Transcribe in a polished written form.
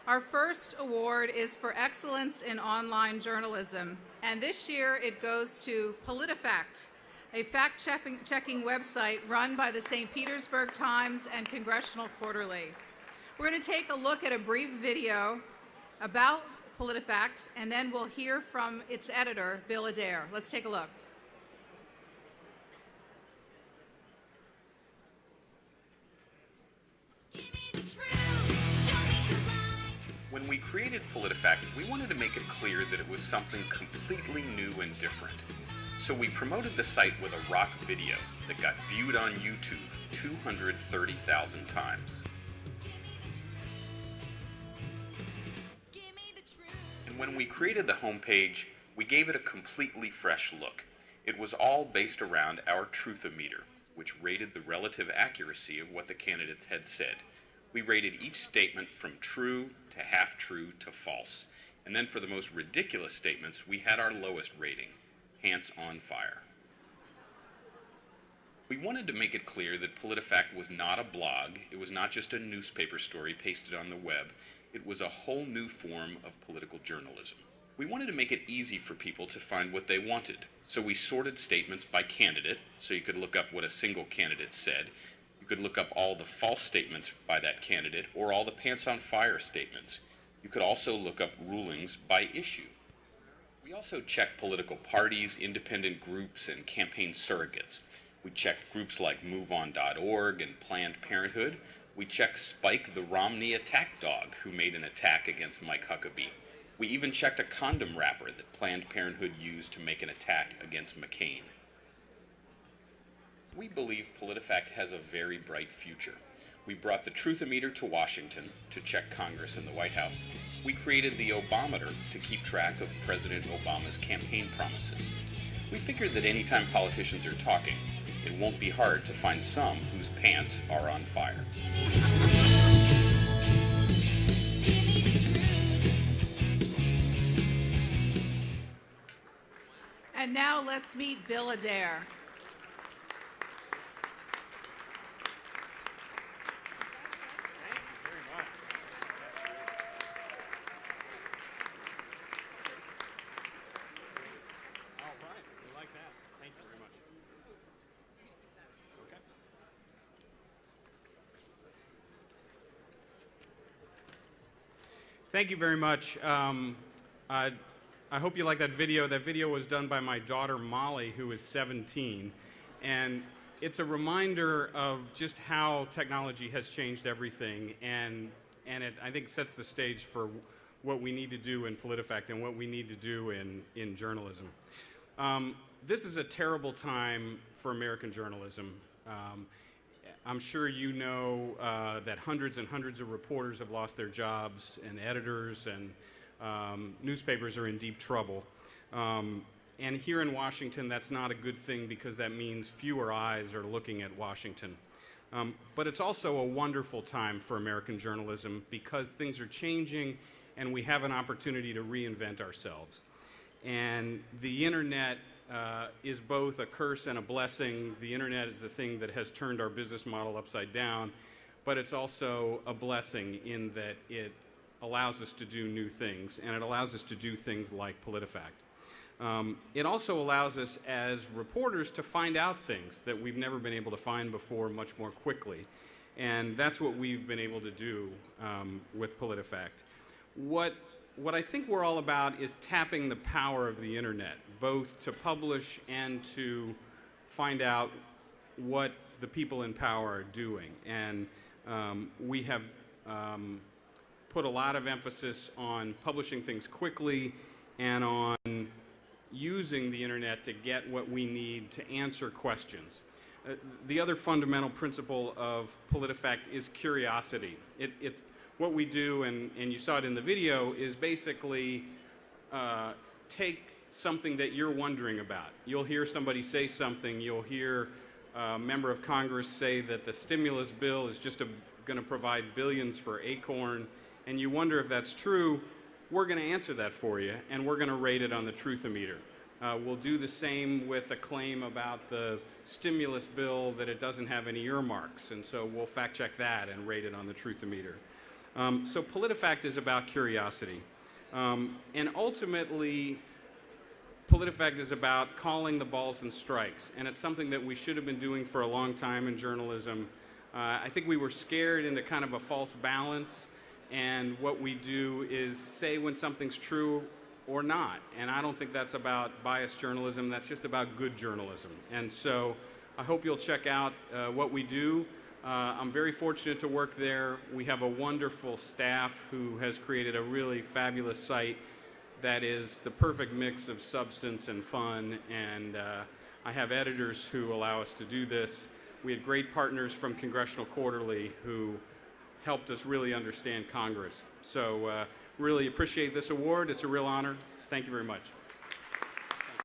Our first award is for excellence in online journalism, and this year it goes to PolitiFact, a fact-checking website run by the St. Petersburg Times and Congressional Quarterly. We're going to take a look at a brief video about PolitiFact, and then we'll hear from its editor, Bill Adair. Let's take a look. When we created PolitiFact, we wanted to make it clear that it was something completely new and different. So we promoted the site with a rock video that got viewed on YouTube 230,000 times. And when we created the homepage, we gave it a completely fresh look. It was all based around our Truthometer, which rated the relative accuracy of what the candidates had said. We rated each statement from true to half-true to false. And then for the most ridiculous statements, we had our lowest rating, pants on fire. We wanted to make it clear that PolitiFact was not a blog. It was not just a newspaper story pasted on the web. It was a whole new form of political journalism. We wanted to make it easy for people to find what they wanted. So we sorted statements by candidate, so you could look up what a single candidate said. You could look up all the false statements by that candidate or all the pants on fire statements. You could also look up rulings by issue. We also checked political parties, independent groups, and campaign surrogates. We checked groups like MoveOn.org and Planned Parenthood. We checked Spike the Romney attack dog, who made an attack against Mike Huckabee. We even checked a condom wrapper that Planned Parenthood used to make an attack against McCain. We believe PolitiFact has a very bright future. We brought the Truthometer to Washington to check Congress and the White House. We created the Obameter to keep track of President Obama's campaign promises. We figured that anytime politicians are talking, it won't be hard to find some whose pants are on fire. And now let's meet Bill Adair. Thank you very much. I hope you like that video. That video was done by my daughter Molly, who is 17, and it's a reminder of just how technology has changed everything, and it, I think, sets the stage for what we need to do in PolitiFact and what we need to do in journalism. This is a terrible time for American journalism. I'm sure you know that hundreds and hundreds of reporters have lost their jobs, and editors and newspapers are in deep trouble. And here in Washington, that's not a good thing because that means fewer eyes are looking at Washington. But it's also a wonderful time for American journalism because things are changing and we have an opportunity to reinvent ourselves. And the internet is both a curse and a blessing. The internet is the thing that has turned our business model upside down, but it's also a blessing in that it allows us to do new things, and it allows us to do things like PolitiFact. It also allows us as reporters to find out things that we've never been able to find before much more quickly, and that's what we've been able to do with PolitiFact. What I think we're all about is tapping the power of the internet, both to publish and to find out what the people in power are doing. And we have put a lot of emphasis on publishing things quickly and on using the internet to get what we need to answer questions. The other fundamental principle of PolitiFact is curiosity. It's what we do, and you saw it in the video, is basically take something that you're wondering about. You'll hear somebody say something, you'll hear a member of Congress say that the stimulus bill is just going to provide billions for Acorn, and you wonder if that's true. We're going to answer that for you, and we're going to rate it on the Truthometer. We'll do the same with a claim about the stimulus bill that it doesn't have any earmarks, and so we'll fact check that and rate it on the Truthometer. So PolitiFact is about curiosity. And ultimately, PolitiFact is about calling the balls and strikes, and it's something that we should have been doing for a long time in journalism. I think we were scared into kind of a false balance, and what we do is say when something's true or not, and I don't think that's about biased journalism, that's just about good journalism. And so I hope you'll check out what we do. I'm very fortunate to work there. We have a wonderful staff who has created a really fabulous site that is the perfect mix of substance and fun, and I have editors who allow us to do this. We had great partners from Congressional Quarterly who helped us really understand Congress. So really appreciate this award. It's a real honor. Thank you very much.